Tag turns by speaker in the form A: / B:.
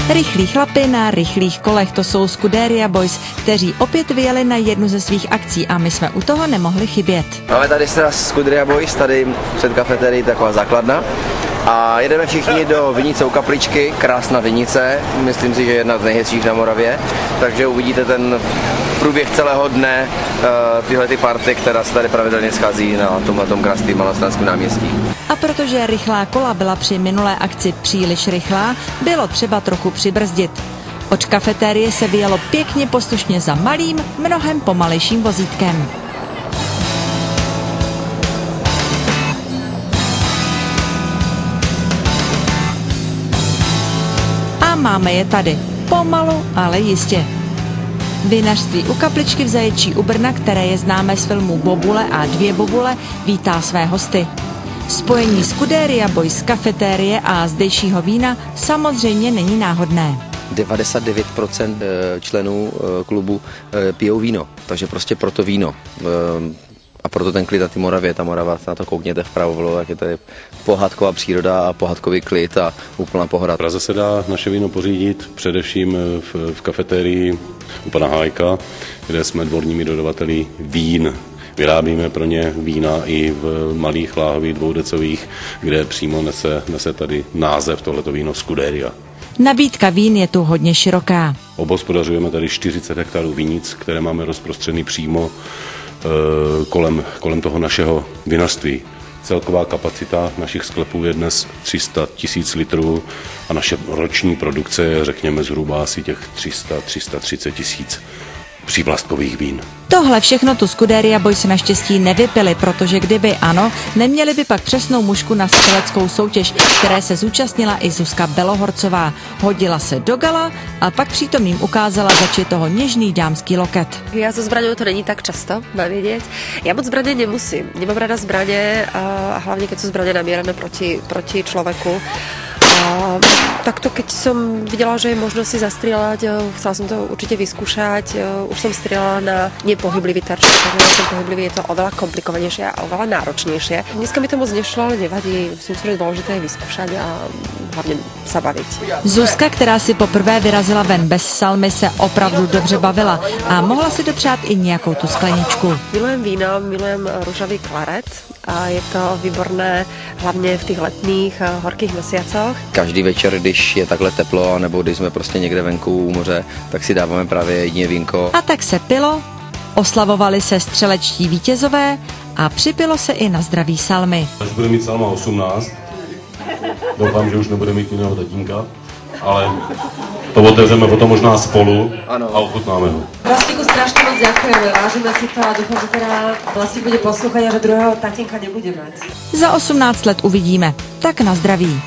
A: Rychlí chlapi na rychlých kolech, to jsou Scuderia Boys, kteří opět vyjeli na jednu ze svých akcí a my jsme u toho nemohli chybět.
B: Máme tady Scuderia Boys, tady před kafeterií taková základna. A jedeme všichni do Vinice u Kapličky, krásná Vinice, myslím si, že jedna z nejhezčích na Moravě, takže uvidíte ten průběh celého dne, tyhle party, která se tady pravidelně schází na tomhletom krásném Malostranském náměstí.
A: A protože rychlá kola byla při minulé akci příliš rychlá, bylo třeba trochu přibrzdit. Od kafetérie se vyjelo pěkně poslušně za malým, mnohem pomalejším vozítkem. A máme je tady. Pomalu, ale jistě. Vinařství u Kapličky v Zaječí u Brna, které je známé z filmů Bobule a Dvě bobule, vítá své hosty. Spojení Scuderia Boys z kafetérie a zdejšího vína samozřejmě není náhodné.
B: 99% členů klubu pijou víno, takže prostě proto víno. A proto ten klid na té Moravě, ta Morava, na to koukněte vpravo, jak je tady pohádková příroda a pohádkový klid a úplná pohoda.
C: V Praze se dá naše víno pořídit především v kafetérii u pana Hájka, kde jsme dvorními dodavateli vín. Vyrábíme pro ně vína i v malých láhvích dvoudecových, kde přímo nese tady název tohleto víno Scuderia.
A: Nabídka vín je tu hodně široká.
C: Obhospodařujeme tady 40 hektarů vinic, které máme rozprostřeny přímo kolem toho našeho vinařství. Celková kapacita našich sklepů je dnes 300 000 litrů a naše roční produkce je, řekněme, zhruba asi těch 330 000 přívlastkových vín.
A: Tohle všechno tu Scuderia Boys naštěstí nevypili, protože kdyby ano, neměli by pak přesnou mušku na střeleckou soutěž, které se zúčastnila i Zuzka Belohorcová. Hodila se do gala a pak přítomným ukázala zači toho něžný dámský loket.
D: Já so zbraňou to není tak často, mám vědět. Já moc zbraně nemusím. Nemám rada zbraně a hlavně keď sú zbraně namierené proti človeku. Takto, keď som videla, že je možno si zastrieľať, chcela som to určite vyskúšať. Už som strieľala na nepohyblivý terč, takže na ten pohyblivý je to oveľa komplikovanejšie a oveľa náročnejšie. Dneska mi to moc nešlo, ale nevadí. Myslím si, že je dôležité je vyskúšať a hlavně sa baviť.
A: Zuzka, která si poprvé vyrazila ven bez salmy, se opravdu dobře bavila a mohla si dopřát i nějakou tu skleničku.
D: Milujem víno, milujem růžový klaret a je to výborné hlavně v těch letných horkých mesiacoch.
B: Každý večer, když je takhle teplo, nebo když jsme prostě někde venku u moře, tak si dáváme právě jedině vínko.
A: A tak se pilo, oslavovali se střelečtí vítězové a připilo se i na zdraví salmy.
C: Až bude mít salma 18, doufám, že už nebude mít jiného tatínka, ale to otevřeme potom možná spolu a ochutnáme ho.
E: Vlastníku strašně moc děkujeme, vážíme si to a doufám, že teda Vlastník bude poslouchat a že druhého tatínka nebude mít.
A: Za 18 let uvidíme. Tak na zdraví.